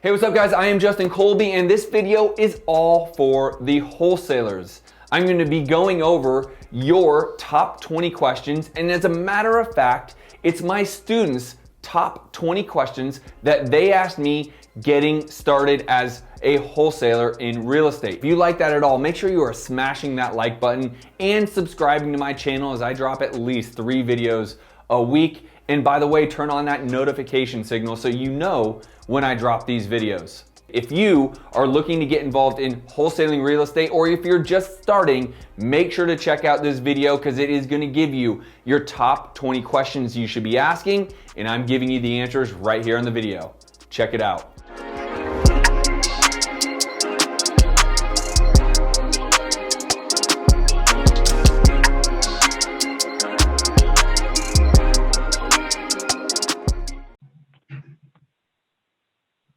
Hey, what's up guys? I am Justin Colby and this video is all for the wholesalers. I'm going to be going over your top 20 questions, and as a matter of fact, it's my students' top 20 questions that they asked me getting started as a wholesaler in real estate. If you like that at all, make sure you are smashing that like button and subscribing to my channel as I drop at least 3 videos a week. And by the way, turn on that notification signal so you know when I drop these videos. If you are looking to get involved in wholesaling real estate, or if you're just starting, make sure to check out this video because it is going to give you your top 20 questions you should be asking, and I'm giving you the answers right here in the video. Check it out.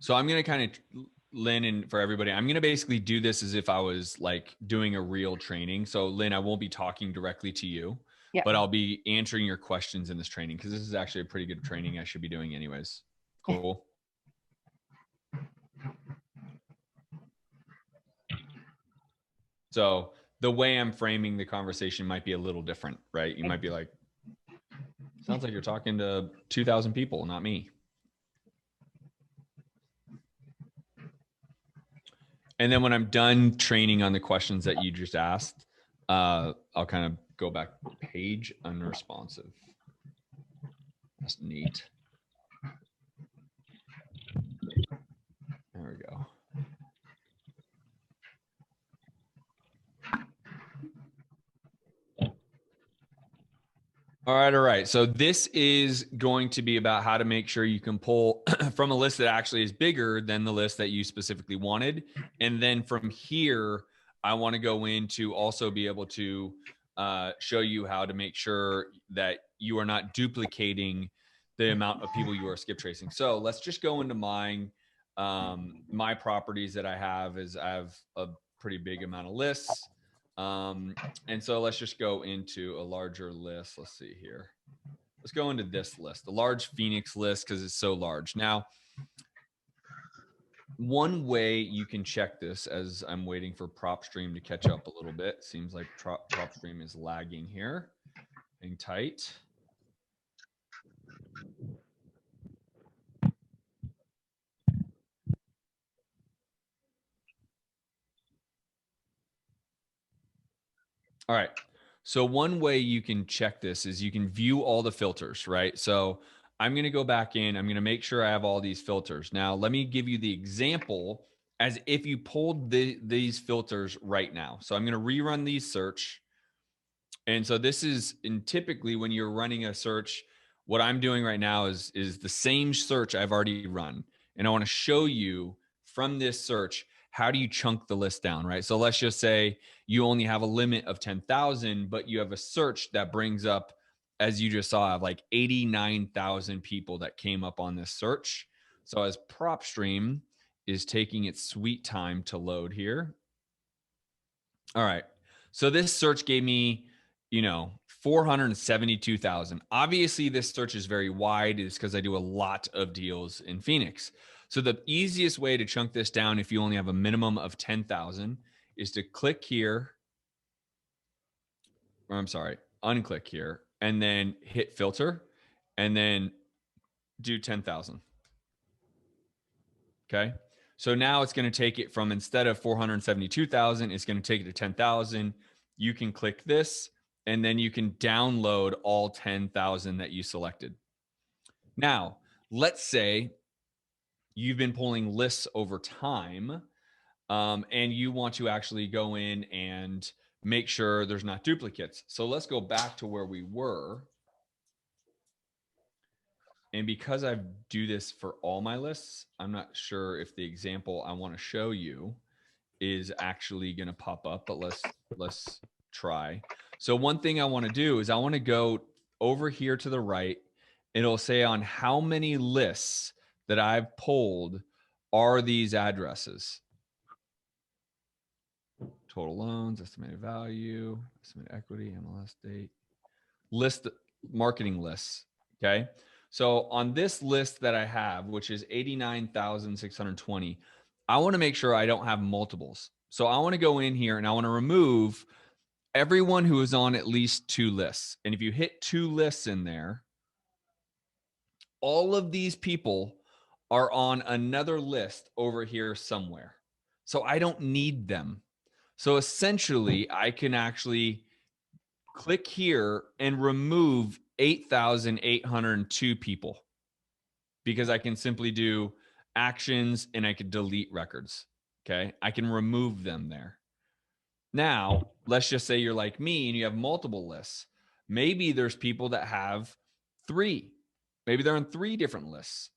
So I'm going to kind of, Lynn, and for everybody, I'm going to basically do this as if I was like doing a real training. So Lynn, I won't be talking directly to you, but I'll be answering your questions in this training because this is actually a pretty good training I should be doing anyways. Cool. So the way I'm framing the conversation might be a little different, right? You might be like, sounds like you're talking to 2,000 people, not me. And then when I'm done training on the questions that you just asked, I'll kind of go back page unresponsive. That's neat. There we go. All right. So this is going to be about how to make sure you can pull from a list that actually is bigger than the list that you specifically wanted. And then from here, I want to go into also be able to show you how to make sure that you are not duplicating the amount of people you are skip tracing. So let's just go into mine. My properties that I have is I have a pretty big amount of lists. And so let's just go into a larger list. Let's see here. Let's go into this list, the large Phoenix list, because it's so large. Now, one way you can check this, as I'm waiting for Propstream to catch up a little bit, seems like Propstream is lagging here. Hang tight. All right. So one way you can check this is you can view all the filters, right? So I'm going to go back in. I'm going to make sure I have all these filters. Now, let me give you the example as if you pulled these filters right now. So I'm going to rerun these search. And so this is, and typically when you're running a search, what I'm doing right now is the same search I've already run. And I want to show you from this search, how do you chunk the list down, right? So let's just say you only have a limit of 10,000, but you have a search that brings up, as you just saw, like 89,000 people that came up on this search. So as Propstream is taking its sweet time to load here. All right. So this search gave me, 472,000. Obviously, this search is very wide. It's because I do a lot of deals in Phoenix. So the easiest way to chunk this down, if you only have a minimum of 10,000, is to click here. Or I'm sorry, unclick here, and then hit filter, and then do 10,000. Okay. So now it's going to take it from, instead of 472,000, it's going to take it to 10,000. You can click this, and then you can download all 10,000 that you selected. Now, let's say you've been pulling lists over time, and you want to actually go in and make sure there's not duplicates. So let's go back to where we were. And because I do this for all my lists, I'm not sure if the example I want to show you is actually going to pop up, but let's try. So one thing I want to do is I want to go over here to the right. It'll say on how many lists that I've pulled are these addresses. Total loans, estimated value, estimated equity, MLS date, list, marketing lists. Okay. So on this list that I have, which is 89,620, I want to make sure I don't have multiples. So I want to go in here and I want to remove everyone who is on at least 2 lists. And if you hit 2 lists in there, all of these people are on another list over here somewhere. So I don't need them. So essentially, I can actually click here and remove 8,802 people because I can simply do actions and I could delete records. Okay. I can remove them there. Now, let's just say you're like me and you have multiple lists. Maybe there's people that have 3. Maybe they're on 3 different lists.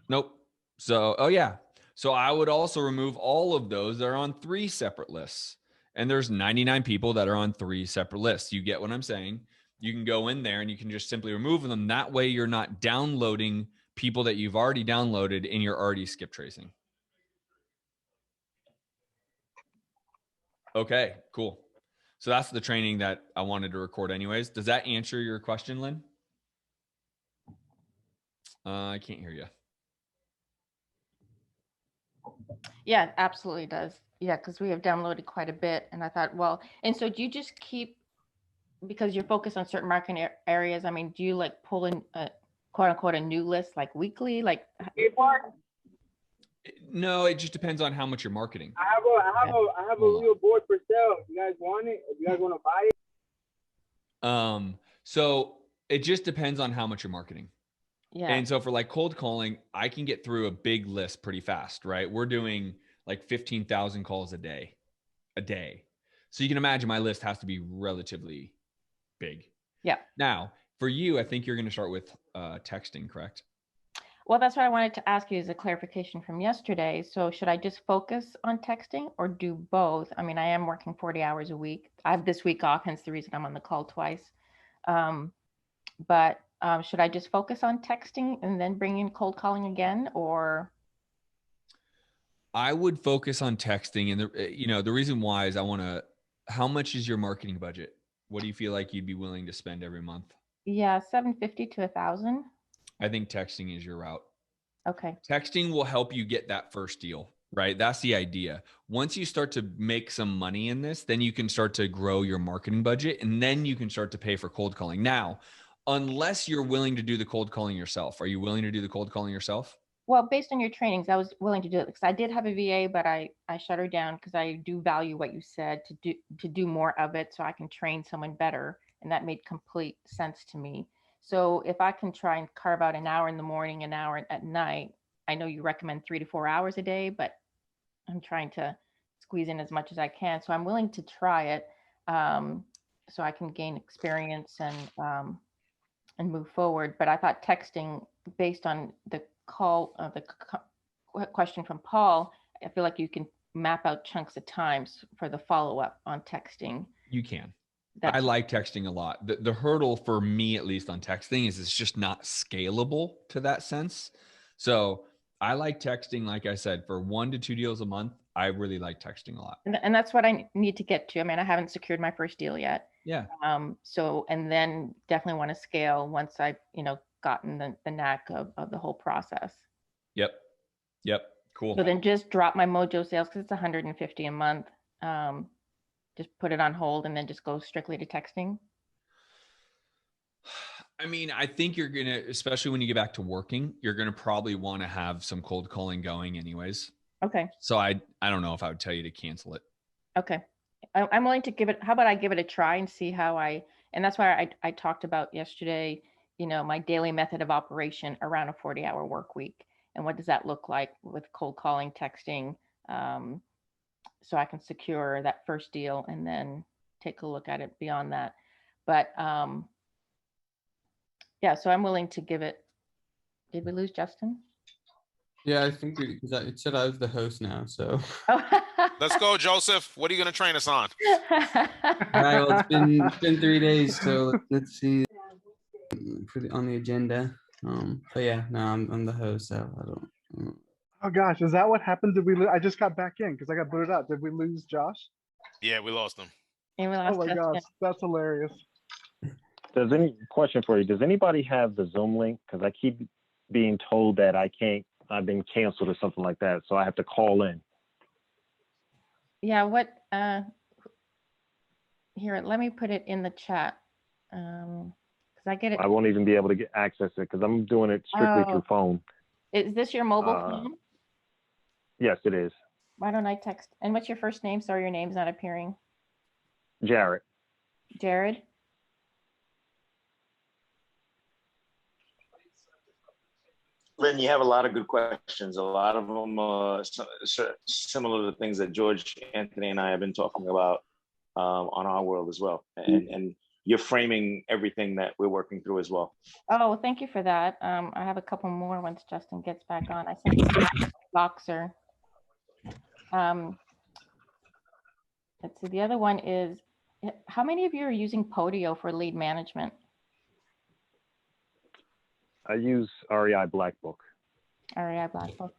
Nope. So, oh yeah. So I would also remove all of those that are on 3 separate lists. And there's 99 people that are on 3 separate lists. You get what I'm saying? You can go in there and you can just simply remove them. That way you're not downloading people that you've already downloaded and you're already skip tracing. Okay, cool. So that's the training that I wanted to record anyways. Does that answer your question, Lynn? I can't hear you. Yeah, it absolutely does. Yeah, because we have downloaded quite a bit. And I thought, well, and so do you just keep, because you're focused on certain market areas, I mean, do you like pull in a quote unquote a new list like weekly? Like, No, it just depends on how much you're marketing. I have a real board for sale. If you guys want it, if you guys want to buy it. So it just depends on how much you're marketing. yeah. And so for like cold calling, I can get through a big list pretty fast, right? We're doing like 15,000 calls a day. So you can imagine my list has to be relatively big. Yeah. Now, for you, I think you're going to start with texting, correct? Well, that's what I wanted to ask you as a clarification from yesterday. So should I just focus on texting or do both? I mean, I am working 40 hours a week. I have this week off, hence the reason I'm on the call twice. But should I just focus on texting and then bring in cold calling again, or? I would focus on texting. And the reason why is how much is your marketing budget? What do you feel like you'd be willing to spend every month? Yeah, 750 to 1,000. I think texting is your route. Okay. Texting will help you get that first deal, right? That's the idea. Once you start to make some money in this, then you can start to grow your marketing budget and then you can start to pay for cold calling. Now, unless you're willing to do the cold calling yourself, are you willing to do the cold calling yourself? Well, based on your trainings, I was willing to do it because I did have a VA, but I shut her down because I do value what you said to do more of it so I can train someone better. And that made complete sense to me. So if I can try and carve out an hour in the morning, an hour at night, I know you recommend 3 to 4 hours a day, but I'm trying to squeeze in as much as I can. So I'm willing to try it so I can gain experience and move forward. But I thought texting, based on the call, question from Paul, I feel like you can map out chunks of times for the follow-up on texting. You can. I like texting a lot. The hurdle for me, at least on texting, is it's just not scalable to that sense. So I like texting, like I said, for 1 to 2 deals a month. I really like texting a lot. And that's what I need to get to. I mean, I haven't secured my first deal yet. Yeah. So, and then definitely want to scale once I've, gotten the knack of the whole process. Yep. Cool. So then just drop my Mojo sales because it's 150 a month. Just put it on hold and then just go strictly to texting. I mean, I think you're going to, especially when you get back to working, you're going to probably want to have some cold calling going anyways. Okay. So I don't know if I would tell you to cancel it. Okay. I'm willing to give it. How about I give it a try and see how and that's why I talked about yesterday, my daily method of operation around a 40-hour work week. And what does that look like with cold calling, texting, so I can secure that first deal and then take a look at it beyond that. But yeah, so I'm willing to give it. Did we lose Justin? Yeah, I think because it said I was the host now, so. Let's go, Joseph. What are you going to train us on? All right, well, it's been 3 days, so let's see. Put it on the agenda. But yeah, no, I'm the host, so I don't. Oh gosh, is that what happened? Did we? I just got back in because I got booted out. Did we lose Josh? Yeah, we lost him. And we lost Oh my Justin. gosh, that's hilarious. Does any question for you? Does anybody have the Zoom link? Because I keep being told that I can't. I've been canceled or something like that, so I have to call in. Yeah, what, here, let me put it in the chat. Because I get it. I won't even be able to get access to it because I'm doing it strictly through phone. Is this your mobile phone? Yes, it is. Why don't I text? And what's your first name? Sorry, your name's not appearing. Jared. Jared? Lynn, you have a lot of good questions. A lot of them are similar to things that George, Anthony, and I have been talking about on our world as well. And you're framing everything that we're working through as well. Oh, thank you for that. I have a couple more once Justin gets back on. I sent you a Boxer. Let's see. The other one is, how many of you are using Podio for lead management? I use REI Black Book. REI Black Book.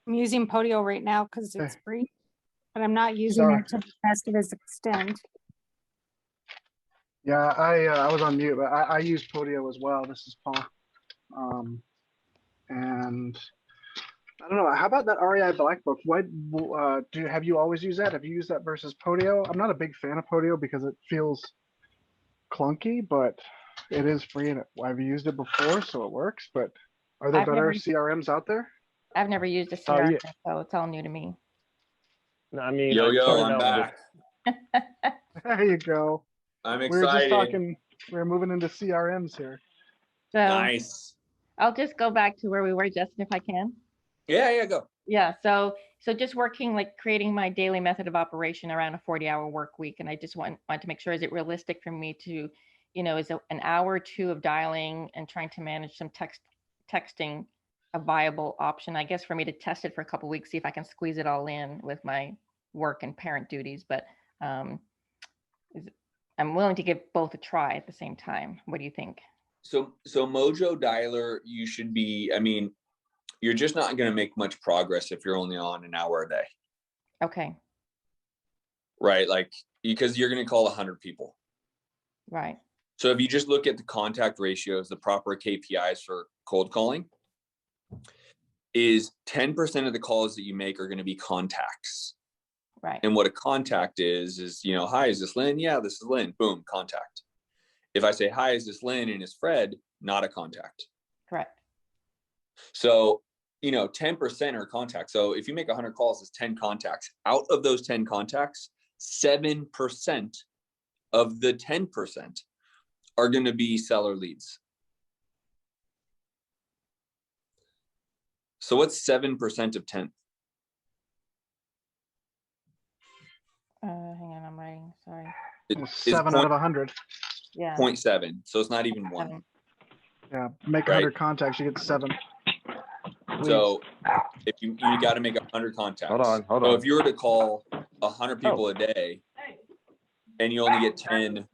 I'm using Podio right now because it's free, but I'm not using it to the best of its extent. Yeah, I was on mute, but I use Podio as well. This is Paul. And I don't know, how about that REI Black Book? What have you always used that? Have you used that versus Podio? I'm not a big fan of Podio because it feels clunky, but it is free and I've used it before, so it works. But are there better CRMs out there? I've never used a CRM, so it's all new to me. I mean, I'm back. There you go. I'm excited. We're just talking, we're moving into CRMs here. So Nice. I'll just go back to where we were, Justin, if I can. Yeah, go. Yeah, so just working, like creating my daily method of operation around a 40-hour work week. And I just want to make sure, is it realistic for me to, is an hour or two of dialing and trying to manage some texting a viable option? I guess for me to test it for a couple of weeks, see if I can squeeze it all in with my work and parent duties. But I'm willing to give both a try at the same time. What do you think? So Mojo Dialer, you should be, you're just not going to make much progress if you're only on an hour a day. Okay. Right. Like, because you're going to call 100 people. Right. So if you just look at the contact ratios, the proper KPIs for cold calling is 10% of the calls that you make are going to be contacts. Right. And what a contact is, hi, is this Lynn? Yeah, this is Lynn. Boom, contact. If I say, hi, is this Lynn? And it's Fred, not a contact. Correct. So, 10% are contacts. So if you make 100 calls, it's 10 contacts. Out of those 10 contacts, 7% of the 10% are going to be seller leads. So what's 7% of 10? Hang on, I'm writing. Sorry. It's 7 out of 100. Yeah. 0.7. So it's not even 1. Yeah. Make 100 contacts, you get 7. Please. So if you got to make 100 contacts. Hold on. So if you were to call 100 people a day and you only get 10,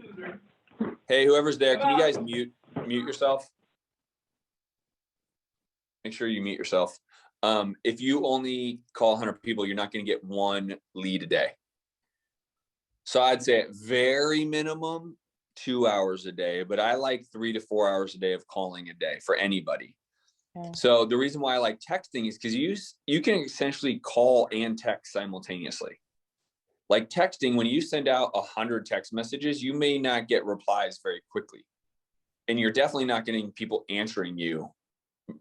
hey, whoever's there, can you guys mute yourself? Make sure you mute yourself. If you only call 100 people, you're not going to get 1 lead a day. So I'd say at very minimum 2 hours a day, but I like 3 to 4 hours a day of calling a day for anybody. Okay. So the reason why I like texting is because you can essentially call and text simultaneously. Like texting, when you send out 100 text messages, you may not get replies very quickly. And you're definitely not getting people answering you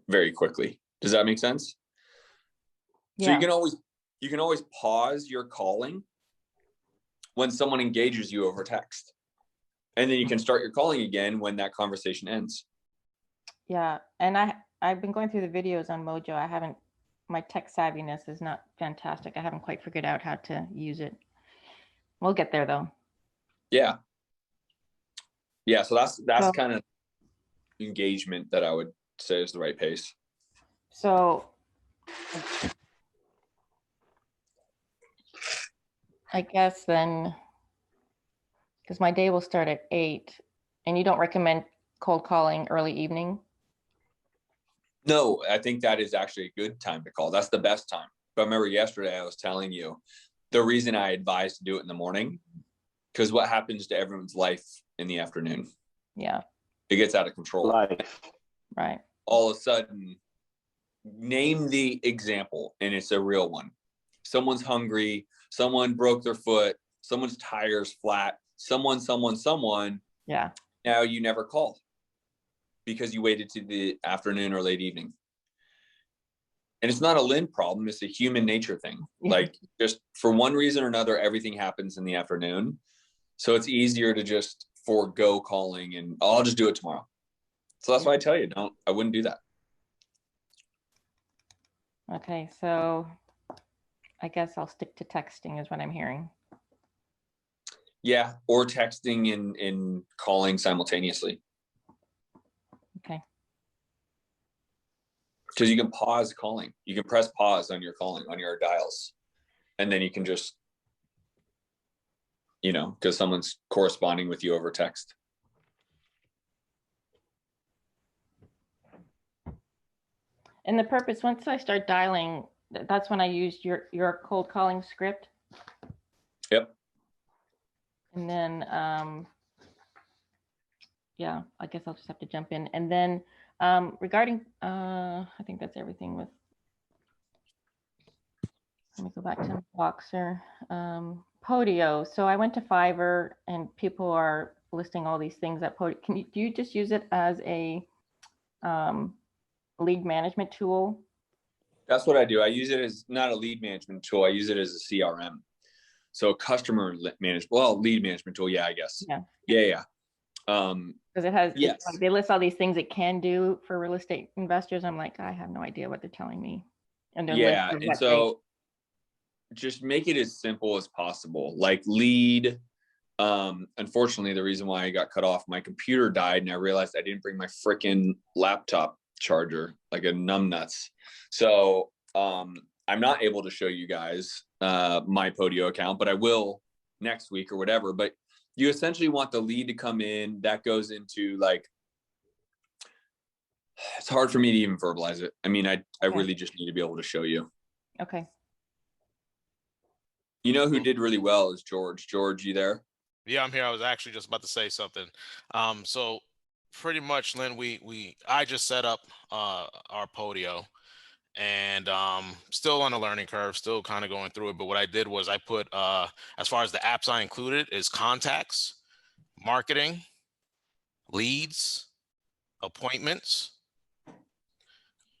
very quickly. Does that make sense? Yeah. So you can always pause your calling when someone engages you over text. And then you can start your calling again when that conversation ends. Yeah. And I've been going through the videos on Mojo. My tech savviness is not fantastic. I haven't quite figured out how to use it. We'll get there though. Yeah. Yeah. So that's kind of engagement that I would say is the right pace. So I guess then, because my day will start at 8, and you don't recommend cold calling early evening? No, I think that is actually a good time to call. That's the best time. But remember yesterday I was telling you the reason I advised to do it in the morning Because what happens to everyone's life in the afternoon? Yeah. It gets out of control. Life. Right. All of a sudden, name the example, and it's a real one. Someone's hungry, someone broke their foot, someone's tire's flat, someone. Yeah. Now you never call because you waited to the afternoon or late evening. And it's not a Lynn problem, it's a human nature thing. Like, just for one reason or another, everything happens in the afternoon. So it's easier to just forego calling and I'll just do it tomorrow. So that's why I tell you, I wouldn't do that. Okay, so I guess I'll stick to texting is what I'm hearing. Yeah, or texting and calling simultaneously. Okay. Because you can pause calling. You can press pause on your calling, on your dials. And then you can just, because someone's corresponding with you over text. And the purpose, once I start dialing, that's when I used your cold calling script. Yep. And then, yeah, I guess I'll just have to jump in. And then regarding, I think that's everything with, let me go back to Boxer. Podio. So I went to Fiverr and people are listing all these things at Podio. Do you just use it as a lead management tool? That's what I do. I use it as not a lead management tool. I use it as a CRM. So customer management, lead management tool. Yeah, I guess. Yeah. Because it has, yes. They list all these things it can do for real estate investors. I'm like, I have no idea what they're telling me. And and so just make it as simple as possible. Like lead. Unfortunately, the reason why I got cut off, my computer died and I realized I didn't bring my freaking laptop charger, like a numbnuts. So I'm not able to show you guys my Podio account, but I will next week or whatever. But you essentially want the lead to come in. That goes into like, it's hard for me to even verbalize it. I mean, I really just need to be able to show you. Okay. You know who did really well is George. George, you there? Yeah, I'm here. I was actually just about to say something. So pretty much, Lynn, I just set up our Podio, and still on a learning curve, still kind of going through it. But what I did was I put, as far as the apps I included, is contacts, marketing, leads, appointments,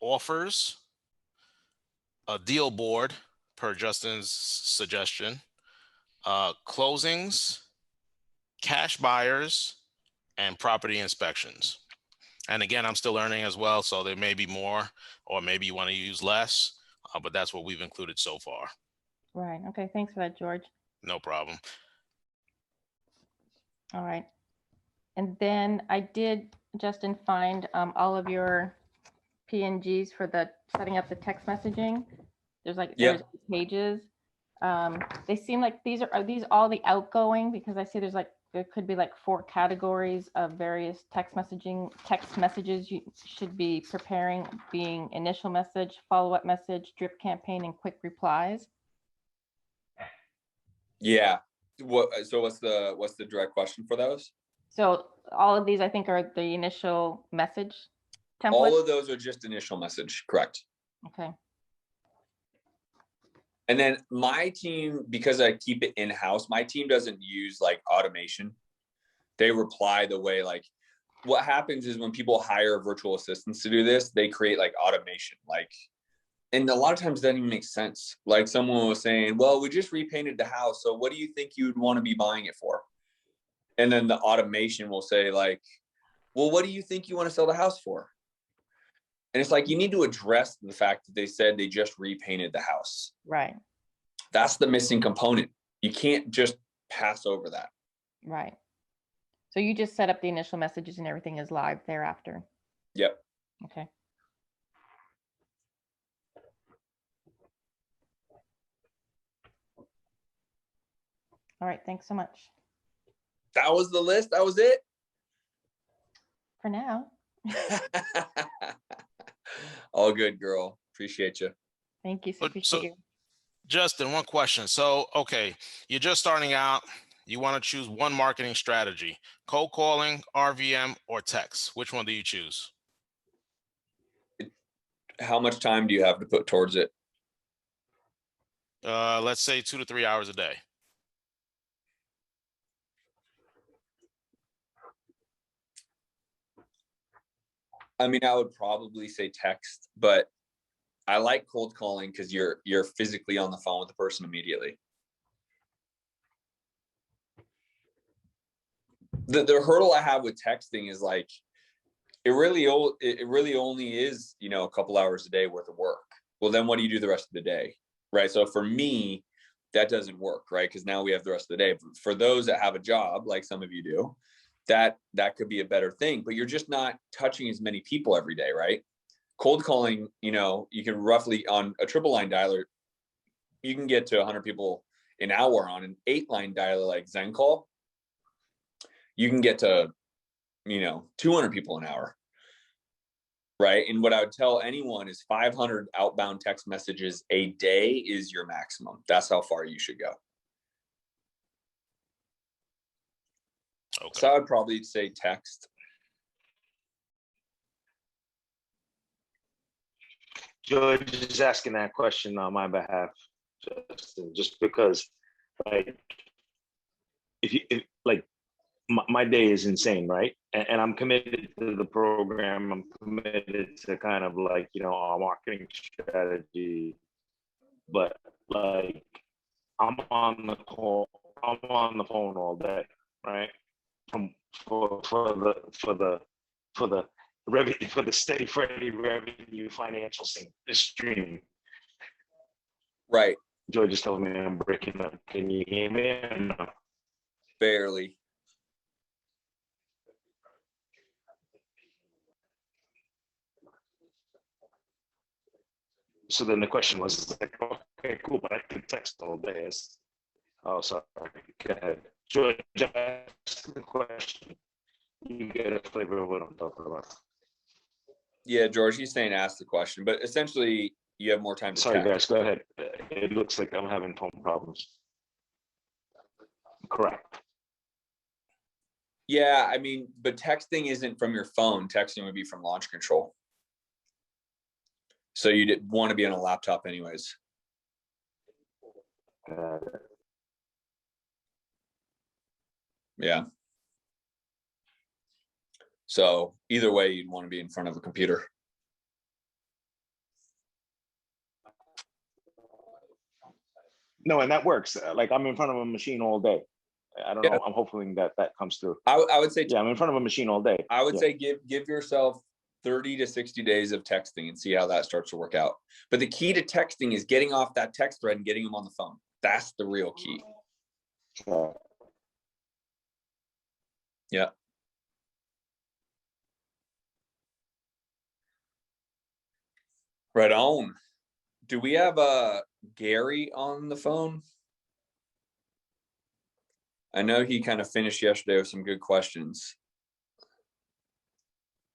offers, a deal board per Justin's suggestion, closings, cash buyers, and property inspections. And again, I'm still learning as well, so there may be more, or maybe you want to use less, but that's what we've included so far. Right. Okay. Thanks for that, George. No problem. All right. And then I did, Justin, find all of your PNGs for the setting up the text messaging. There's there's pages. They seem like are these all the outgoing? Because I see there could be like 4 categories of various text messages you should be preparing, being initial message, follow-up message, drip campaign, and quick replies. Yeah. So what's the direct question for those? So all of these, I think, are the initial message template. All of those are just initial message, correct? Okay. And then my team, because I keep it in-house, my team doesn't use like automation. They reply the way, like, what happens is when people hire virtual assistants to do this, they create like automation, and a lot of times that doesn't even make sense. Like someone was saying, well, we just repainted the house, so what do you think you would want to be buying it for? And then the automation will say like, well, what do you think you want to sell the house for? And it's like, you need to address the fact that they said they just repainted the house. Right. That's the missing component. You can't just pass over that. Right. So you just set up the initial messages and everything is live thereafter. Yep. Okay. All right. Thanks so much. That was the list. That was it. For now. All good, girl. Appreciate you. Thank you. So appreciate you. Justin, one question. So, okay, you're just starting out. You want to choose one marketing strategy: cold calling, RVM, or text. Which one do you choose? How much time do you have to put towards it? Let's say 2 to 3 hours a day. I mean, I would probably say text, but I like cold calling because you're physically on the phone with the person immediately. The hurdle I have with texting is like it really only is, you know, a couple hours a day worth of work. Well, then what do you do the rest of the day? Right. So for me, that doesn't work, right? Because now we have the rest of the day. For those that have a job, like some of you do, that could be a better thing, but you're just not touching as many people every day, right? Cold calling, you know, you can roughly on a triple line dialer, you can get to 100 people an hour. On an 8-line dialer like ZenCall, you can get to, you know, 200 people an hour, right? And what I would tell anyone is 500 outbound text messages a day is your maximum. That's how far you should go. Okay. So I would probably say text. George is asking that question on my behalf, Justin, just because, like, if my day is insane, right? And I'm committed to the program. I'm committed to kind of like, you know, our marketing strategy, but like, I'm on the call, I'm on the phone all day, right? For the steady Freddy revenue financial stream. Right. George just told me I'm breaking up. Can you hear me? No? Barely. So then the question was like, okay, cool, but I can text all day. Oh, sorry. Go ahead. George, ask the question. You get a flavor of what I'm talking about. Yeah, George, he's saying ask the question, but essentially you have more time to Sorry, text. guys, go ahead. It looks like I'm having phone problems. Correct. Yeah, I mean, but texting isn't from your phone. Texting would be from launch control. So you'd want to be on a laptop anyways. Yeah. So either way, you'd want to be in front of a computer. No, and that works. Like I'm in front of a machine all day. I don't know. I'm hoping that comes through. I would say, yeah, I'm in front of a machine all day. I would say give yourself 30 to 60 days of texting and see how that starts to work out. But the key to texting is getting off that text thread and getting them on the phone. That's the real key. Yeah. Right on. Do we have Gary on the phone? I know he kind of finished yesterday with some good questions.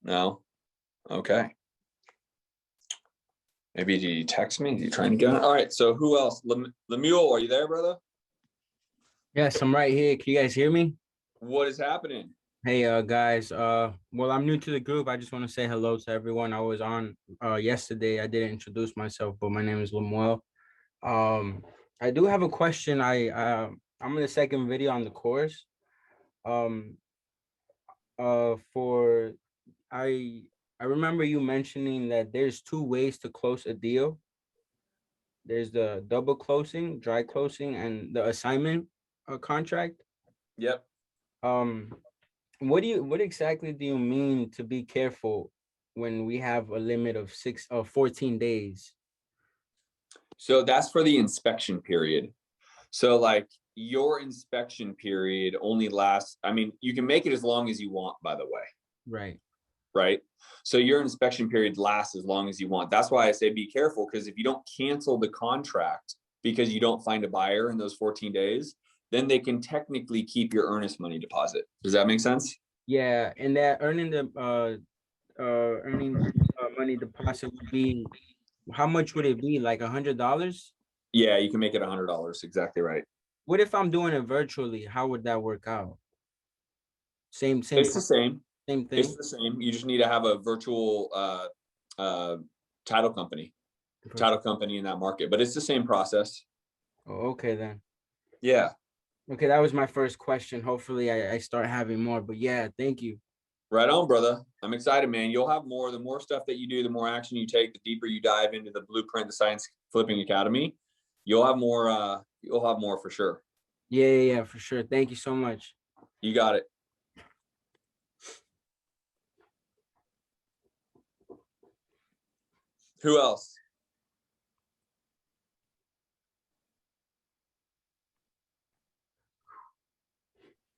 No? Okay. Maybe did you text me? Are you trying to get on? All right. So who else? Lemuel, are you there, brother? Yes, I'm right here. Can you guys hear me? What is happening? Hey, guys. Well, I'm new to the group. I just want to say hello to everyone. I was on yesterday. I didn't introduce myself, but my name is Lemuel. I do have a question. I'm in the second video on the course. I remember you mentioning that there's 2 ways to close a deal. There's the double closing, dry closing, and the assignment contract. Yep. What exactly do you mean to be careful when we have a limit of 14 days? So that's for the inspection period. So like your inspection period only lasts, I mean, you can make it as long as you want, by the way. Right. Right. So your inspection period lasts as long as you want. That's why I say be careful, because if you don't cancel the contract because you don't find a buyer in those 14 days, then they can technically keep your earnest money deposit. Does that make sense? Yeah, and that earning money deposit would be, how much would it be? Like $100? Yeah, you can make it $100. Exactly right. What if I'm doing it virtually? How would that work out? Same It's the same. thing. It's the same. You just need to have a virtual title company in that market, but it's the same process. Oh, okay then. Yeah. Okay, that was my first question. Hopefully I start having more, but yeah, thank you. Right on, brother. I'm excited, man. You'll have more. The more stuff that you do, the more action you take, the deeper you dive into the blueprint, the Science Flipping Academy. You'll have more. You'll have more for sure. Yeah, for sure. Thank you so much. You got it. Who else?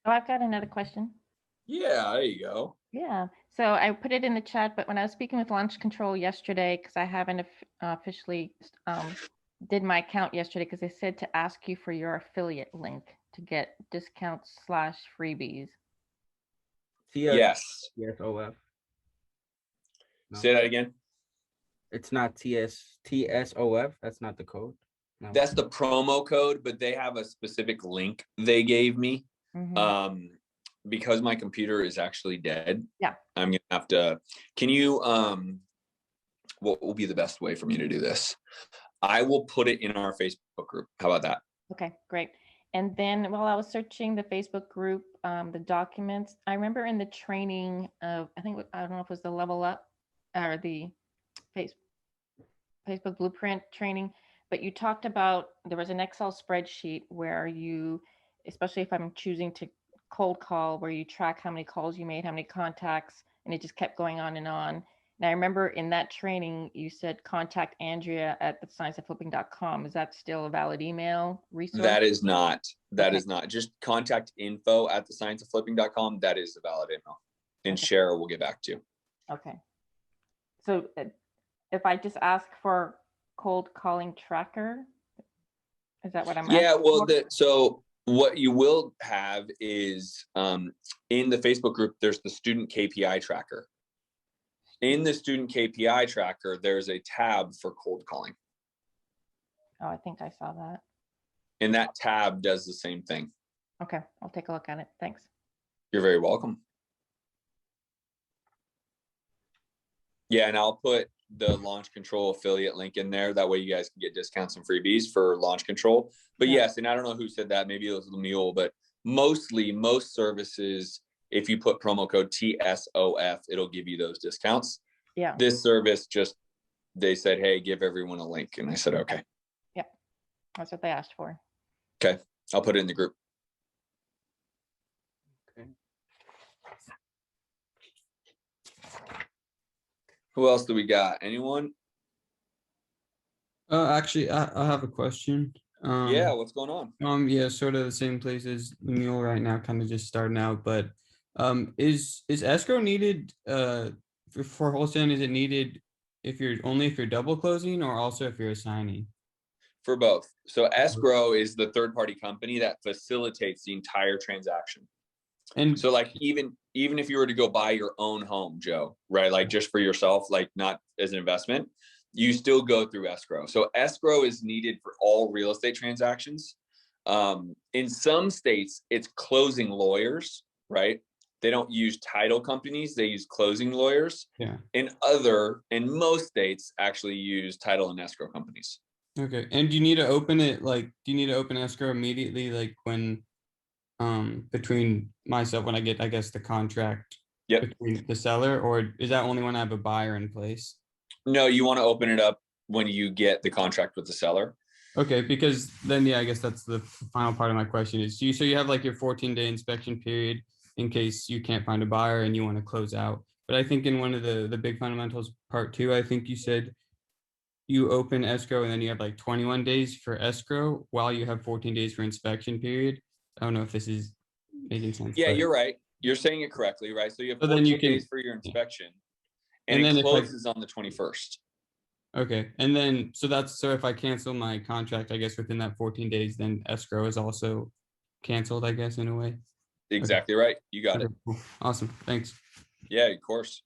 Oh, I've got another question. Yeah, there you go. Yeah. So I put it in the chat, but when I was speaking with Launch Control yesterday, because I haven't officially did my account yesterday, because they said to ask you for your affiliate link to get discounts / freebies. Yes. TSOF. No. Say that again. It's not TSOF. That's not the code. No. That's the promo code, but they have a specific link they gave me. Mm-hmm. Because my computer is actually dead. Yeah. I'm gonna have to. Can you? What will be the best way for me to do this? I will put it in our Facebook group. How about that? Okay, great. And then while I was searching the Facebook group, the documents, I remember in the training of, I don't know if it was the Level Up or the Facebook Blueprint training, but you talked about, there was an Excel spreadsheet where you, especially if I'm choosing to cold call, where you track how many calls you made, how many contacts, and it just kept going on and on. And I remember in that training, you said contact Andrea at thescienceofflipping.com. Is that still a valid email resource? That is not. That is not. Just contact info at thescienceofflipping.com. That is a valid email. And Cheryl will get back to you. Okay. So if I just ask for cold calling tracker, is that what I'm asking? Yeah, well, so what you will have is in the Facebook group, there's the student KPI tracker. In the student KPI tracker, there's a tab for cold calling. Oh, I think I saw that. And that tab does the same thing. Okay, I'll take a look at it. Thanks. You're very welcome. Yeah, and I'll put the Launch Control affiliate link in there. That way you guys can get discounts and freebies for Launch Control. But yes, and I don't know who said that. Maybe it was Lemuel, but most services, if you put promo code TSOF, it'll give you those discounts. Yeah. This service they said, hey, give everyone a link. And I said, okay. Yeah, that's what they asked for. Okay, I'll put it in the group. Okay. Who else do we got? Anyone? Actually, I have a question. Yeah, what's going on? Yeah, sort of the same place as the mule right now, kind of just starting out. But is escrow needed for wholesaling? Is it needed if you're double closing, or also if you're assigning? For both. So escrow is the third-party company that facilitates the entire transaction. And so like even if you were to go buy your own home, Joe, right? Like just for yourself, like not as an investment, you still go through escrow. So escrow is needed for all real estate transactions. In some states, it's closing lawyers, right? They don't use title companies, they use closing lawyers. Yeah. In most states actually use title and escrow companies. Okay. And do you need to open it, like, do you need to open escrow immediately, like when between myself, when I get, I guess, the contract between the seller, or is that only when I have a buyer in place? No, you want to open it up when you get the contract with the seller. Okay, because then, yeah, I guess that's the final part of my question is, so you have like your 14-day inspection period in case you can't find a buyer and you want to close out. But I think in one of the big fundamentals, part 2, I think you said you open escrow and then you have like 21 days for escrow while you have 14 days for inspection period. I don't know if this is making sense. Yeah, you're right. You're saying it correctly, right? So you have 14 days for your inspection, and then it closes on the 21st. Okay, and then so if I cancel my contract, I guess within that 14 days, then escrow is also canceled, I guess, in a way. Exactly right. You got it. Cool. Awesome. Thanks. Yeah, of course.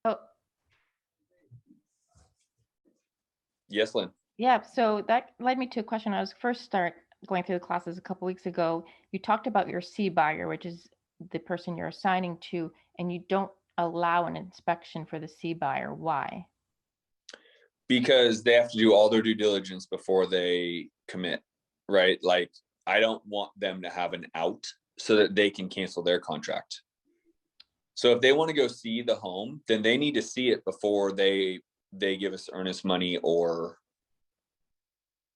Oh. Yes, Lynn. Yeah, so that led me to a question. I was first going through the classes a couple weeks ago, you talked about your C buyer, which is the person you're assigning to, and you don't allow an inspection for the C buyer. Why? Because they have to do all their due diligence before they commit, right? Like, I don't want them to have an out so that they can cancel their contract. So if they want to go see the home, then they need to see it before they give us earnest money or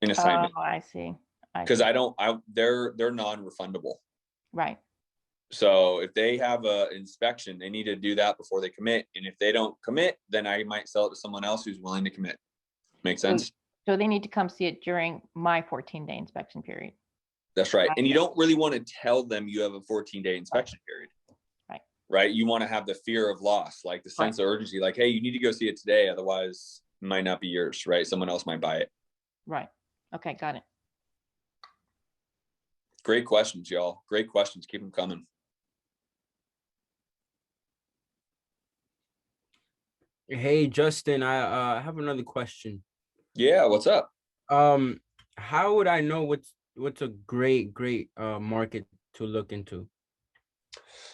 an assignment. Oh, I see. Because they're non-refundable. Right. So if they have a inspection, they need to do that before they commit. And if they don't commit, then I might sell it to someone else who's willing to commit. Make sense? So they need to come see it during my 14-day inspection period. That's right. And you don't really want to tell them you have a 14-day inspection period. Right. You want to have the fear of loss, like the sense of urgency, like, hey, you need to go see it today. Otherwise it might not be yours, right? Someone else might buy it. Right. Okay. Got it. Great questions, y'all. Great questions. Keep them coming. Hey, Justin, I have another question. Yeah, what's up? How would I know what's a great market to look into?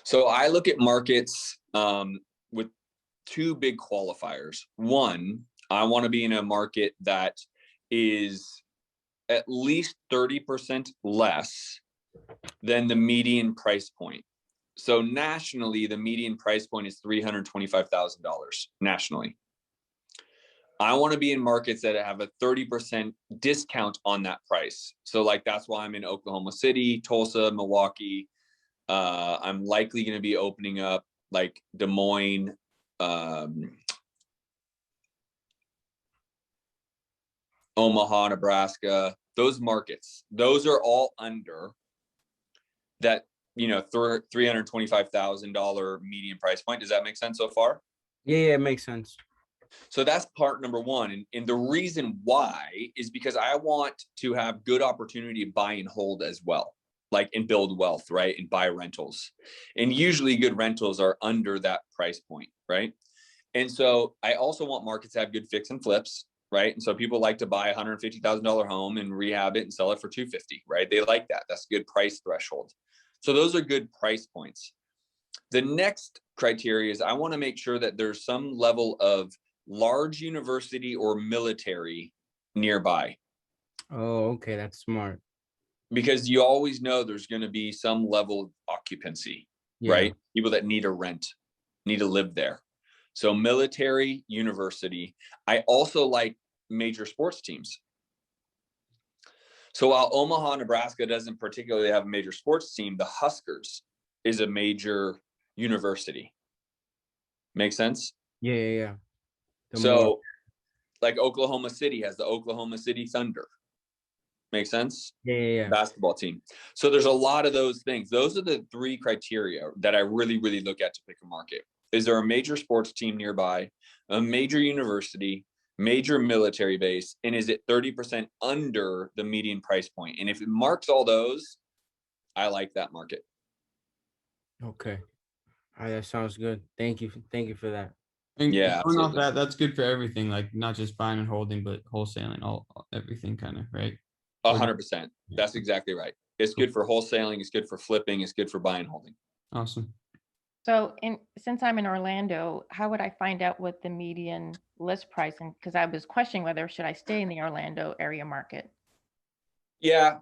So I look at markets with two big qualifiers. One, I want to be in a market that is at least 30% less than the median price point. So nationally, the median price point is $325,000 nationally. I want to be in markets that have a 30% discount on that price. So like, that's why I'm in Oklahoma City, Tulsa, Milwaukee. I'm likely going to be opening up like Des Moines, Omaha, Nebraska, those markets. Those are all under that, $325,000 median price point. Does that make sense so far? Yeah, it makes sense. So that's part number one. And the reason why is because I want to have good opportunity to buy and hold as well, like, and build wealth, right? And buy rentals. And usually good rentals are under that price point, right? And so I also want markets to have good fix and flips, right? And so people like to buy a $150,000 home and rehab it and sell it for $250,000, right? They like that. That's a good price threshold. So those are good price points. The next criteria is I want to make sure that there's some level of large university or military nearby. Oh, okay. That's smart. Because you always know there's going to be some level of occupancy, right? People that need a rent, need to live there. So military, university. I also like major sports teams. So while Omaha, Nebraska doesn't particularly have a major sports team, the Huskers is a major university. Make sense? Yeah. So like Oklahoma City has the Oklahoma City Thunder. Make sense? Yeah. Basketball team. So there's a lot of those things. Those are the three criteria that I really, really look at to pick a market. Is there a major sports team nearby, a major university, major military base, and is it 30% under the median price point? And if it marks all those, I like that market. Okay. All right, that sounds good. Thank you for that. And yeah, going off that, that's good for everything, like not just buying and holding, but wholesaling, everything kind of, right? 100%. That's exactly right. It's good for wholesaling. It's good for flipping. It's good for buying and holding. Awesome. So since I'm in Orlando, how would I find out what the median list price? And because I was questioning whether should I stay in the Orlando area market. Yeah.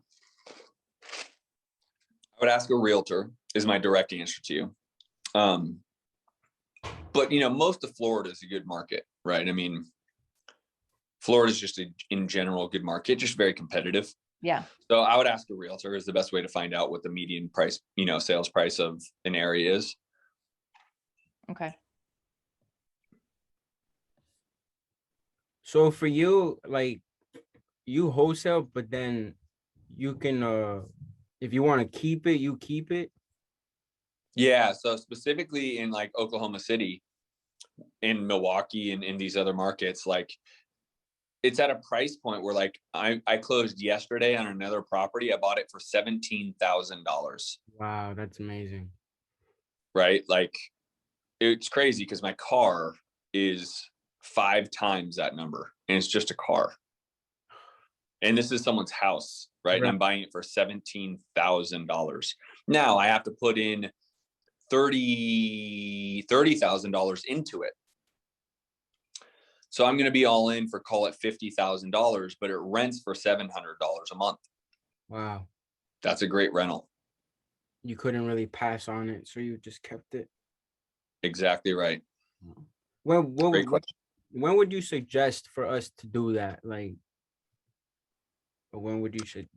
I would ask a realtor is my direct answer to you. But most of Florida is a good market, right? I mean, Florida is just in general a good market, just very competitive. Yeah. So I would ask a realtor is the best way to find out what the median price, sales price of an area is. Okay. So for you, like, you wholesale, but then you can, if you want to keep it, you keep it. Yeah. So specifically in like Oklahoma City, in Milwaukee, and in these other markets, like, it's at a price point where, like, I closed yesterday on another property. I bought it for $17,000. Wow, that's amazing. Right? Like, it's crazy because my car is 5 times that number, and it's just a car. and this is someone's house, right? And I'm buying it for $17,000. Now I have to put in $30,000 into it. So I'm going to be all in for, call it $50,000, but it rents for $700 a month. Wow. That's a great rental. You couldn't really pass on it, so you just kept it. Exactly right. Well, when would you suggest for us to do that? Like, when would you should?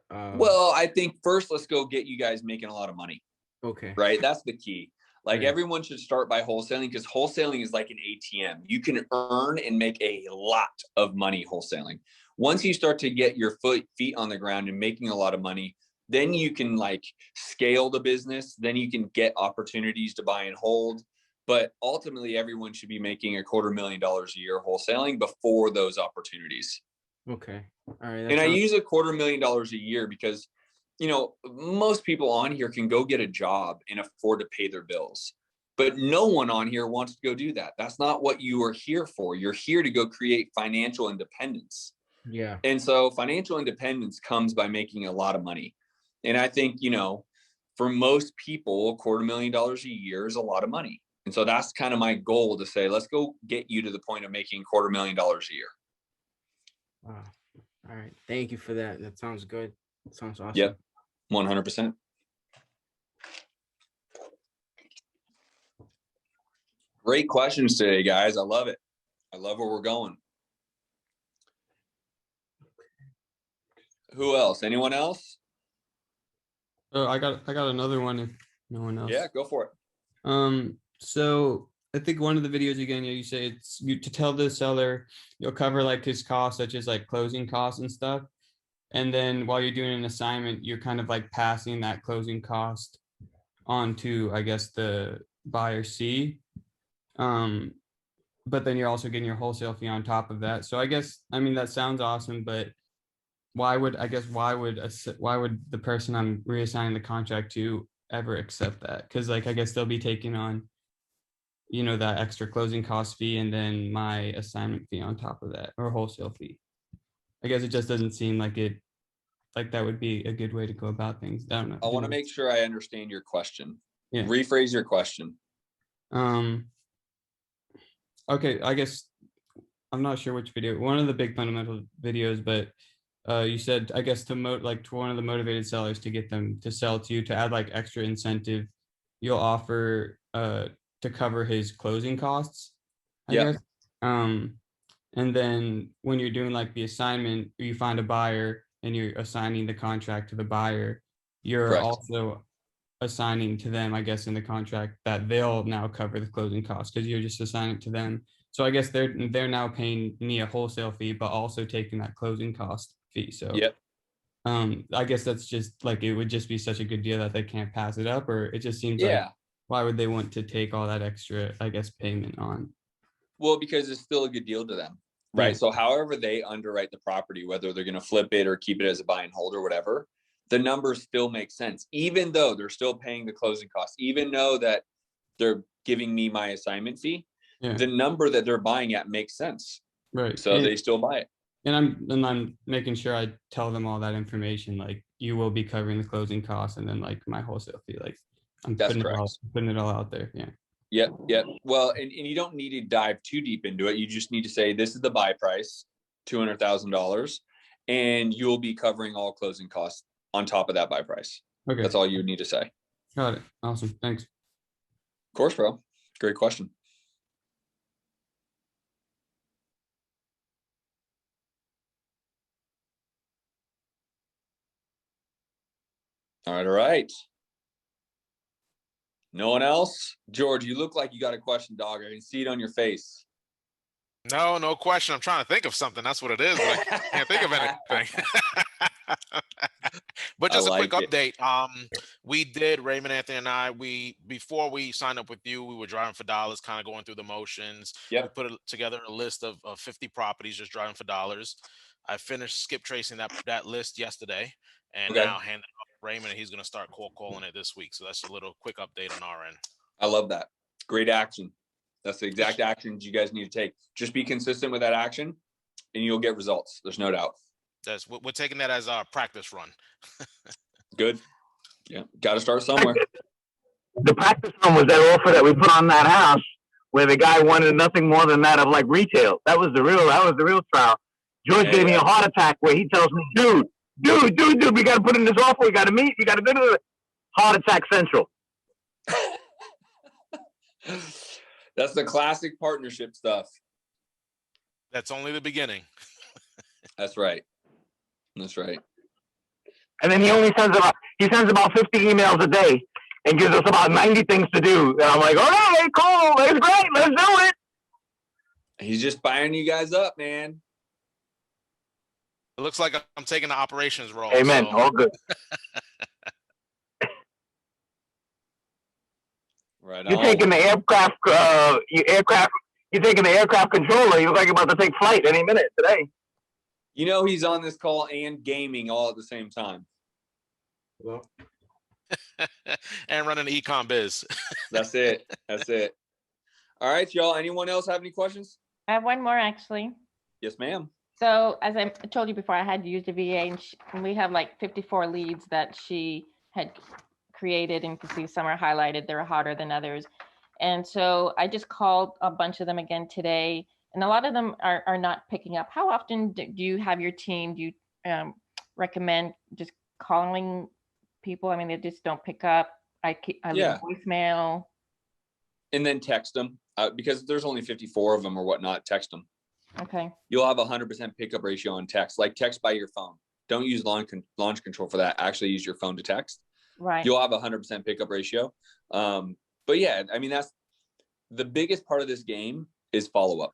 Well, I think first, let's go get you guys making a lot of money. Okay. Right. That's the key. Like Right. Everyone should start by wholesaling, because wholesaling is like an ATM. You can earn and make a lot of money wholesaling. Once you start to get your feet on the ground and making a lot of money, then you can like scale the business. Then you can get opportunities to buy and hold. But ultimately, everyone should be making $250,000 a year wholesaling before those opportunities. Okay. All right. And I use $250,000 a year because, you know, most people on here can go get a job and afford to pay their bills, but no one on here wants to go do that. That's not what you are here for. You're here to go create financial independence. Yeah. And so financial independence comes by making a lot of money. And I think, you know, for most people, $250,000 a year is a lot of money. And so that's kind of my goal, to say, let's go get you to the point of making $250,000 a year. Wow. All right. Thank you for that. That sounds good. That sounds awesome. Yep. 100%. Great questions today, guys. I love it. I love where we're going. Who else? Anyone else? Oh, I got another one if no one else. Yeah, go for it. So I think one of the videos again, you say it's to tell the seller you'll cover like his costs, such as like closing costs and stuff. And then while you're doing an assignment, you're kind of like passing that closing cost on to, I guess, the buyer C. But then you're also getting your wholesale fee on top of that. So I guess, I mean, that sounds awesome, but why would the person I'm reassigning the contract to ever accept that? Because like, I guess they'll be taking on, you know, that extra closing cost fee and then my assignment fee on top of that, or wholesale fee. I guess it just doesn't seem like that would be a good way to go about things. I don't know. I want to make sure I understand your question. Yeah. Rephrase your question. Okay, I guess I'm not sure which video, one of the big fundamental videos, but you said, I guess, to one of the motivated sellers, to get them to sell to you, to add like extra incentive, you'll offer to cover his closing costs, I guess. And then when you're doing like the assignment, you find a buyer and you're assigning the contract to the buyer, you're Correct. also assigning to them, I guess, in the contract that they'll now cover the closing costs, because you're just assigning it to them. So I guess they're now paying me a wholesale fee, but also taking that closing cost fee. So yep. I guess that's just like, it would just be such a good deal that they can't pass it up, or it just seems like, why would they want to take all that extra, I guess, payment on? Well, because it's still a good deal to them, right? Yeah. So however they underwrite the property, whether they're going to flip it or keep it as a buy and hold or whatever, the numbers still make sense, even though they're still paying the closing costs, even though that they're giving me my assignment fee. Yeah. The number that they're buying at makes sense. Right. So they still buy it. And I'm making sure I tell them all that information, like you will be covering the closing costs and then like my wholesale fee. Like I'm putting it all out there. Yeah. Yep. Well, and you don't need to dive too deep into it. You just need to say, this is the buy price, $200,000, and you'll be covering all closing costs on top of that buy price. Okay. That's all you would need to say. Got it. Awesome. Thanks. Of course, bro. Great question. All right. No one else? George, you look like you got a question, dog. I can see it on your face. No question. I'm trying to think of something. That's what it is, but I can't think of anything. But just a quick update. We did, Raymond, Anthony, and I, before we signed up with you, we were driving for dollars, kind of going through the motions. Yeah. We put together a list of 50 properties, just driving for dollars. I finished skip tracing that list yesterday, and now handed it off to Raymond, and he's going to start calling it this week. So that's a little quick update on our end. I love that. Great action. That's the exact actions you guys need to take. Just be consistent with that action and you'll get results. There's no doubt. We're taking that as our practice run. Good. Yeah, got to start somewhere. The practice run was that offer that we put on that house where the guy wanted nothing more than that of like retail. That was the real trial. George gave me a heart attack where he tells me, dude, we got to put in this offer. We got to meet. We got to do it. Heart attack central. That's the classic partnership stuff. That's only the beginning. That's right. That's right. And then he sends about 50 emails a day and gives us about 90 things to do. And I'm like, all right, cool, that's great, let's do it. He's just buying you guys up, man. It looks like I'm taking the operations role. Amen. So. All good. Right. You're taking the aircraft. You're taking the aircraft controller. You look like you're about to take flight any minute today. You know he's on this call and gaming all at the same time. Well. And running the econ biz. That's it. That's it. All right, y'all. Anyone else have any questions? I have one more actually. Yes, ma'am. So as I told you before, I had used a VA, and we have like 54 leads that she had created, and you can see some are highlighted. They're hotter than others. And so I just called a bunch of them again today, and a lot of them are not picking up. How often do you have your team? Do you recommend just calling people? I mean, they just don't pick up. I leave a voicemail. And then text them because there's only 54 of them or whatnot. Text them. Okay. You'll have 100% pickup ratio on text, like text by your phone. Don't use launch control for that. Actually use your phone to text. Right. You'll have 100% pickup ratio. But yeah, I mean, that's the biggest part of this game is follow-up.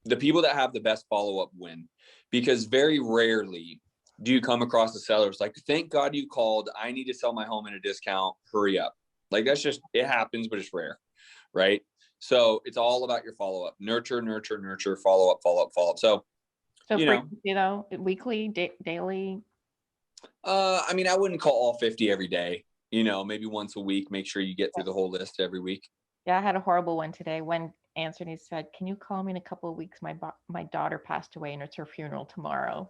The people that have the best follow-up win, because very rarely do you come across the sellers like, thank God you called. I need to sell my home at a discount. Hurry up. Like that's just, it happens, but it's rare. Right. So it's all about your follow-up, nurture, follow-up. So you frequency though, weekly, daily. I mean, I wouldn't call all 50 every day, maybe once a week, make sure you get through the whole list every week. Yeah. I had a horrible one today. When answered, he said, can you call me in a couple of weeks? My daughter passed away and it's her funeral tomorrow.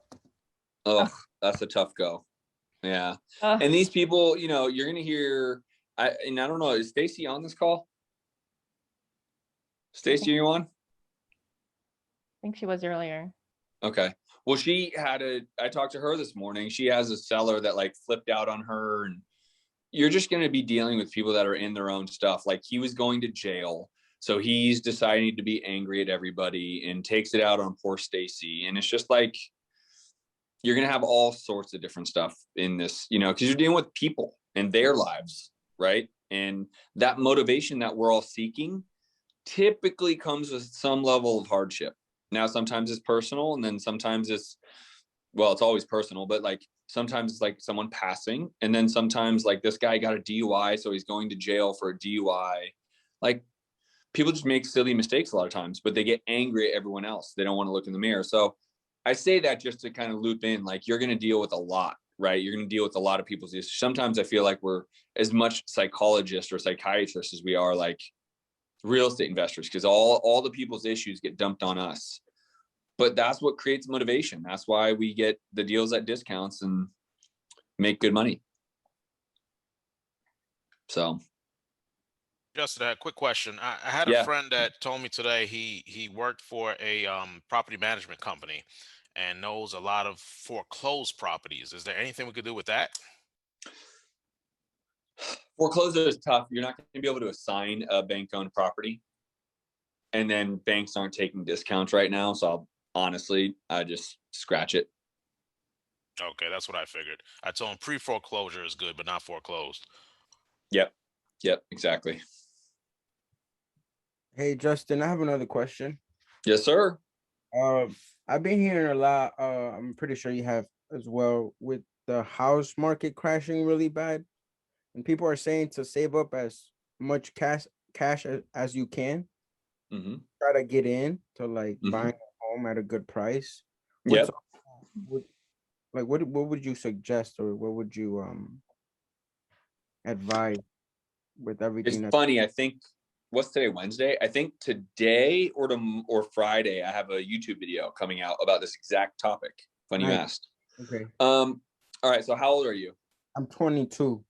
Oh, that's a tough go. Yeah. And these people, you're going to hear, I don't know, is Stacy on this call? Stacy, are you on? I think she was earlier. Okay. Well, I talked to her this morning. She has a seller that like flipped out on her, and you're just going to be dealing with people that are in their own stuff. Like he was going to jail. So he's deciding to be angry at everybody and takes it out on poor Stacy. And it's just like, you're going to have all sorts of different stuff in this, because you're dealing with people and their lives. Right. And that motivation that we're all seeking typically comes with some level of hardship. Now, sometimes it's personal, and then sometimes it's always personal, but like sometimes it's like someone passing, and then sometimes like this guy got a DUI, so he's going to jail for a DUI. Like people just make silly mistakes a lot of times, but they get angry at everyone else. They don't want to look in the mirror. So I say that just to kind of loop in, like you're going to deal with a lot, right? You're going to deal with a lot of people's issues. Sometimes I feel like we're as much psychologists or psychiatrists as we are like real estate investors, because all the people's issues get dumped on us. But that's what creates motivation. That's why we get the deals at discounts and make good money. So Justin, a quick question. I had a friend that told me today he worked for a property management company and knows a lot of foreclosed properties. Is there anything we could do with that? Foreclosure is tough. You're not going to be able to assign a bank-owned property, and then banks aren't taking discounts right now. So I just scratch it. Okay, that's what I figured. I told him pre-foreclosure is good, but not foreclosed. Yep, exactly. Hey, Justin, I have another question. Yes, sir. I've been hearing a lot. I'm pretty sure you have as well, with the house market crashing really bad. And people are saying to save up as much cash as you can. Mm-hmm. Try to get in to like buying a home at a good price. Yep. What would you suggest, or what would you advise with everything? It's funny. I think what's today, Wednesday? I think today or Friday, I have a YouTube video coming out about this exact topic. Funny you asked. Okay. All right. So how old are you? I'm 22.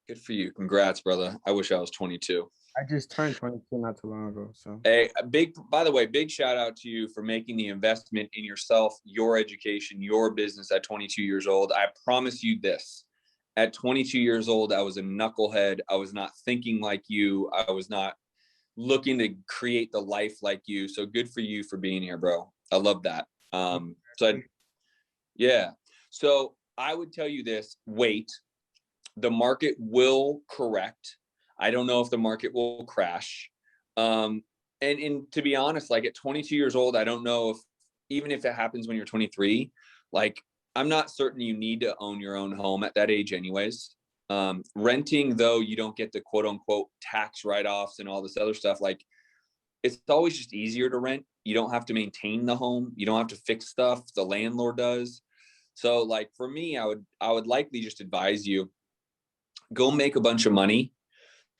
Good for you. Congrats, brother. I wish I was 22. I just turned 22 not too long ago. So Hey, by the way, big shout out to you for making the investment in yourself, your education, your business at 22 years old. I promise you this. At 22 years old, I was a knucklehead. I was not thinking like you. I was not looking to create the life like you. So good for you for being here, bro. I love that. Yeah. So I would tell you this, wait, the market will correct. I don't know if the market will crash. And to be honest, like at 22 years old, I don't know if, even if it happens when you're 23, like I'm not certain you need to own your own home at that age anyways. Renting, though, you don't get the quote unquote tax write-offs and all this other stuff. Like it's always just easier to rent. You don't have to maintain the home. You don't have to fix stuff. The landlord does. So like for me, I would likely just advise you, go make a bunch of money,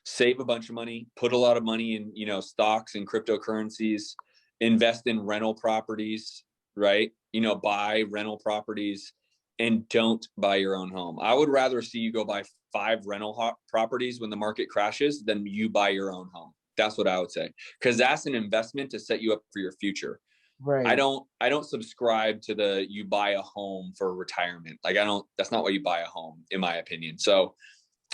save a bunch of money, put a lot of money in, you know, stocks and cryptocurrencies, invest in rental properties, right? You know, buy rental properties and don't buy your own home. I would rather see you go buy 5 rental properties when the market crashes than you buy your own home. That's what I would say. Because that's an investment to set you up for your future. right. I don't subscribe to the you buy a home for retirement. Like that's not why you buy a home, in my opinion. So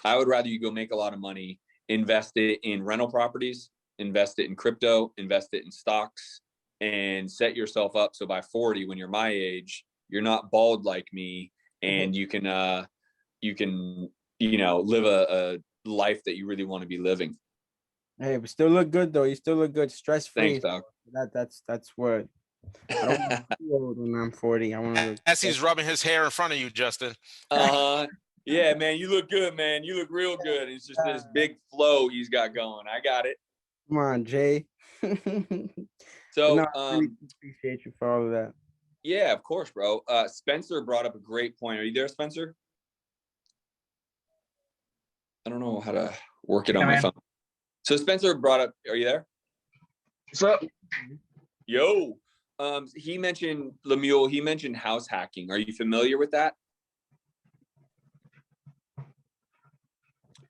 I would rather you go make a lot of money, invest it in rental properties, invest it in crypto, invest it in stocks, and set yourself up so by 40, when you're my age, you're not bald like me, and you can live a life that you really want to be living. Hey, but still look good though. You still look good, stress free. Thanks, dog. That's what I don't want to be old when I'm 40. I want to look. As he's rubbing his hair in front of you, Justin. Yeah, man, you look good, man. You look real good. It's just this big flow he's got going. I got it. Come on, Jay. So no, I really appreciate you for all of that. Yeah, of course, bro. Spencer brought up a great point. Are you there, Spencer? I don't know how to work it on my phone. So Spencer brought up, are you there? What's up? Yo. He mentioned Lemuel, he mentioned house hacking. Are you familiar with that?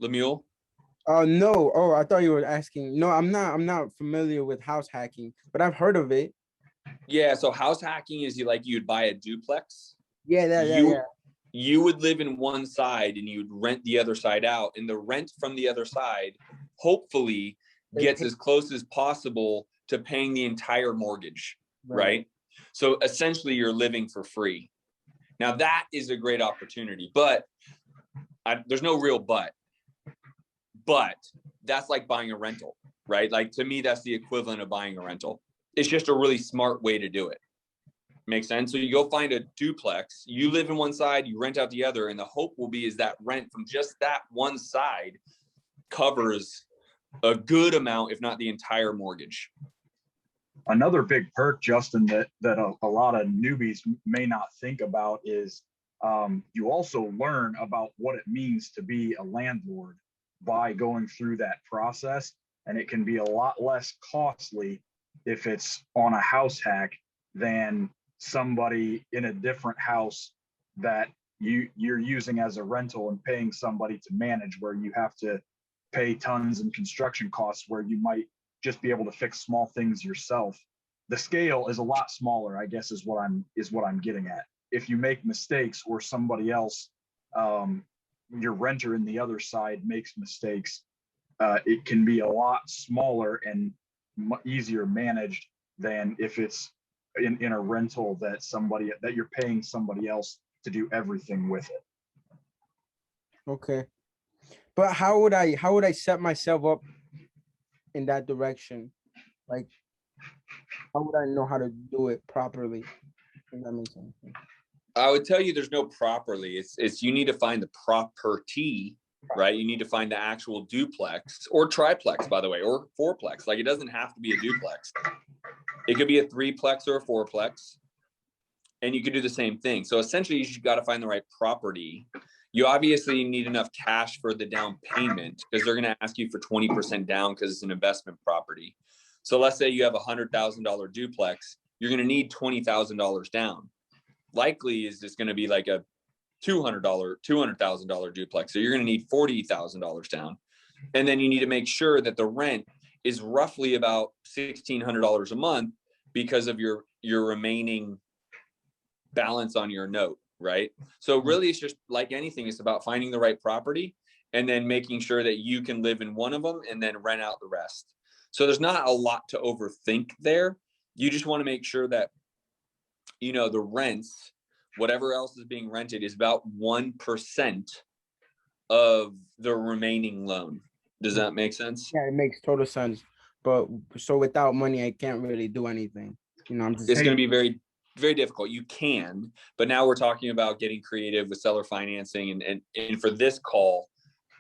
Lemuel? No. Oh, I thought you were asking. No, I'm not familiar with house hacking, but I've heard of it. Yeah, so house hacking is you'd buy a duplex. Yeah. You would live in one side and you'd rent the other side out, and the rent from the other side hopefully gets as close as possible to paying the entire mortgage, right? So essentially you're living for free. Now that is a great opportunity, but there's no real but that's like buying a rental, right? Like to me, that's the equivalent of buying a rental. It's just a really smart way to do it. Makes sense? So you go find a duplex, you live in one side, you rent out the other, and the hope will be is that rent from just that one side covers a good amount, if not the entire mortgage. Another big perk, Justin, that a lot of newbies may not think about is you also learn about what it means to be a landlord by going through that process, and it can be a lot less costly if it's on a house hack than somebody in a different house that you're using as a rental and paying somebody to manage, where you have to pay tons in construction costs where you might just be able to fix small things yourself. The scale is a lot smaller, I guess, is what I'm getting at. If you make mistakes or somebody else, your renter in the other side makes mistakes, it can be a lot smaller and easier managed than if it's in a rental that you're paying somebody else to do everything with it. Okay. But how would I set myself up in that direction? Like, how would I know how to do it properly? If that makes sense. I would tell you there's no properly. It's you need to find the property, right? You need to find the actual duplex or triplex, by the way, or fourplex. Like it doesn't have to be a duplex. It could be a threeplex or a fourplex. And you could do the same thing. So essentially you got to find the right property. You obviously need enough cash for the down payment because they're going to ask you for 20% down because it's an investment property. So let's say you have a $100,000 duplex, you're going to need $20,000 down. likely is this going to be like a $200,000 duplex. So you're going to need $40,000 down. And then you need to make sure that the rent is roughly about $1,600 a month because of your remaining balance on your note, right? So really it's just like anything, it's about finding the right property and then making sure that you can live in one of them and then rent out the rest. So there's not a lot to overthink there. You just want to make sure that, you know, the rents, whatever else is being rented, is about 1% of the remaining loan. Does that make sense? Yeah, it makes total sense. But so without money, I can't really do anything. You know, it's going to be very, very difficult. You can, but now we're talking about getting creative with seller financing. And for this call,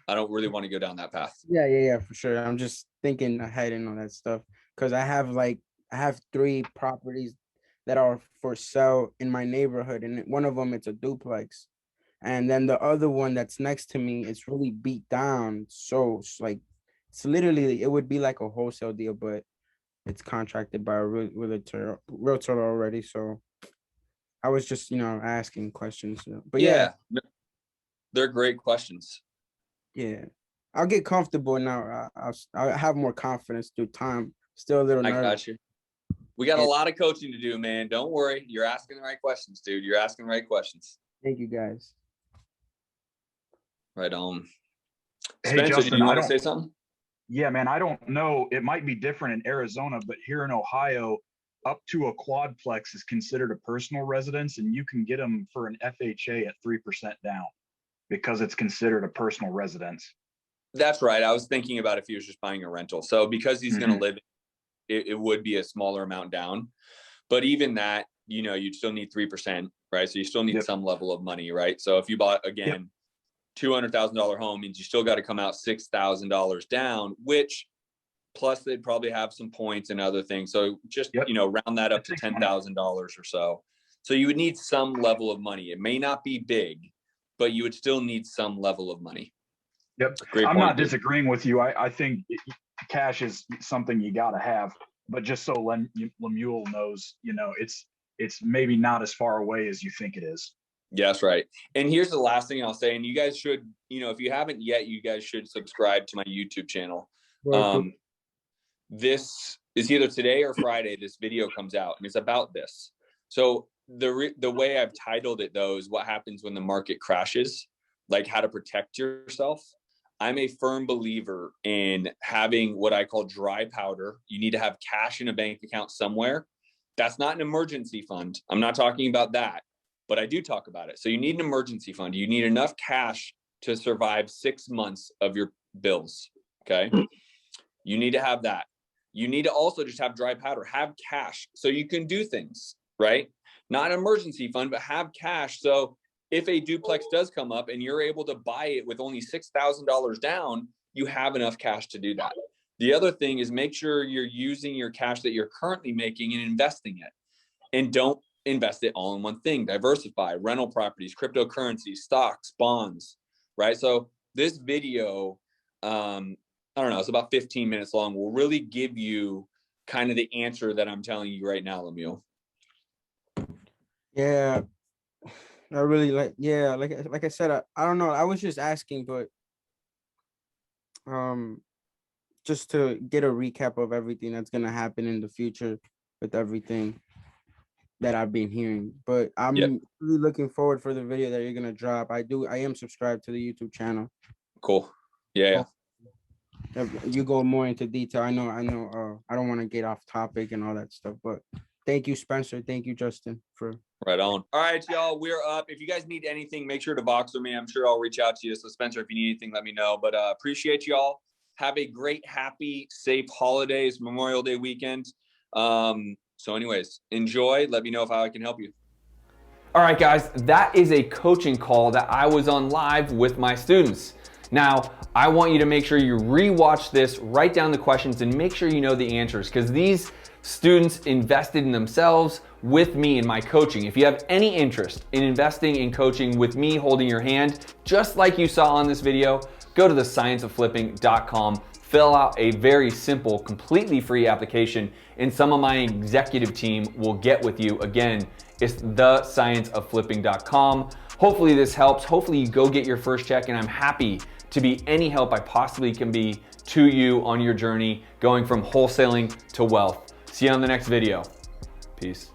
I don't really want to go down that path. Yeah, for sure. I'm just thinking ahead and all that stuff. Because I have 3 properties that are for sale in my neighborhood. And one of them, it's a duplex. And then the other one that's next to me, it's really beat down. So it's like, it's literally, it would be like a wholesale deal, but it's contracted by a realtor already. So I was just, you know, asking questions. But yeah, they're great questions. Yeah, I'll get comfortable now. I'll have more confidence through time. Still a little nervous. I got you. We got a lot of coaching to do, man. Don't worry. You're asking the right questions, dude. You're asking the right questions. Thank you, guys. Right on. Hey, Spencer, Justin, do you want to say something? Yeah, man, I don't know. It might be different in Arizona, but here in Ohio, up to a quadplex is considered a personal residence, and you can get them for an FHA at 3% down because it's considered a personal residence. That's right. I was thinking about if he was just buying a rental. So because he's going to live, it would be a smaller amount down. But even that, you know, you'd still need 3%, right? So you still need some level of money, right? So if you bought, again, $200,000 home, means you still got to come out $6,000 down, which plus they'd probably have some points and other things. So just, you know, round that up to $10,000 or so. So you would need some level of money. It may not be big, but you would still need some level of money. Yep. Great I'm point, not dude. disagreeing with you. I think cash is something you got to have, but just so Lemuel knows, you know, it's maybe not as far away as you think it is. Yeah, that's right. And here's the last thing I'll say, and you guys should, you know, if you haven't yet, you guys should subscribe to my YouTube channel. This is either today or Friday, this video comes out, and it's about this. So the way I've titled it, though, is what happens when the market crashes, like how to protect yourself. I'm a firm believer in having what I call dry powder. You need to have cash in a bank account somewhere. That's not an emergency fund. I'm not talking about that, but I do talk about it. So you need an emergency fund. You need enough cash to survive 6 months of your bills. Okay. You need to have that. You need to also just have dry powder, have cash so you can do things, right? Not an emergency fund, but have cash. So if a duplex does come up and you're able to buy it with only $6,000 down, you have enough cash to do that. The other thing is make sure you're using your cash that you're currently making and investing it. And don't invest it all in one thing. Diversify, rental properties, cryptocurrencies, stocks, bonds, right? So this video, I don't know, it's about 15 minutes long, will really give you kind of the answer that I'm telling you right now, Lemuel. Yeah, I really like I said, I don't know. I was just asking, but just to get a recap of everything that's gonna happen in the future with everything that I've been hearing. But I'm really looking forward for the video that you're gonna drop. I am subscribed to the YouTube channel. Cool. Yeah. You go more into detail. I know. I don't want to get off topic and all that stuff, but thank you, Spencer. Thank you, Justin, for right on. All right, y'all, we're up. If you guys need anything, make sure to box with me. I'm sure I'll reach out to you. So Spencer, if you need anything, let me know. But appreciate y'all. Have a great, happy, safe holidays, Memorial Day weekend. So anyways, enjoy. Let me know if I can help you. All right, guys, that is a coaching call that I was on live with my students. Now, I want you to make sure you rewatch this, write down the questions, and make sure you know the answers, because these students invested in themselves with me in my coaching. If you have any interest in investing in coaching with me holding your hand, just like you saw on this video, go to thescienceofflipping.com fill out a very simple, completely free application, and some of my executive team will get with you. Again, it's thescienceofflipping.com. Hopefully this helps. Hopefully you go get your first check, and I'm happy to be any help I possibly can be to you on your journey going from wholesaling to wealth. See you on the next video. Peace.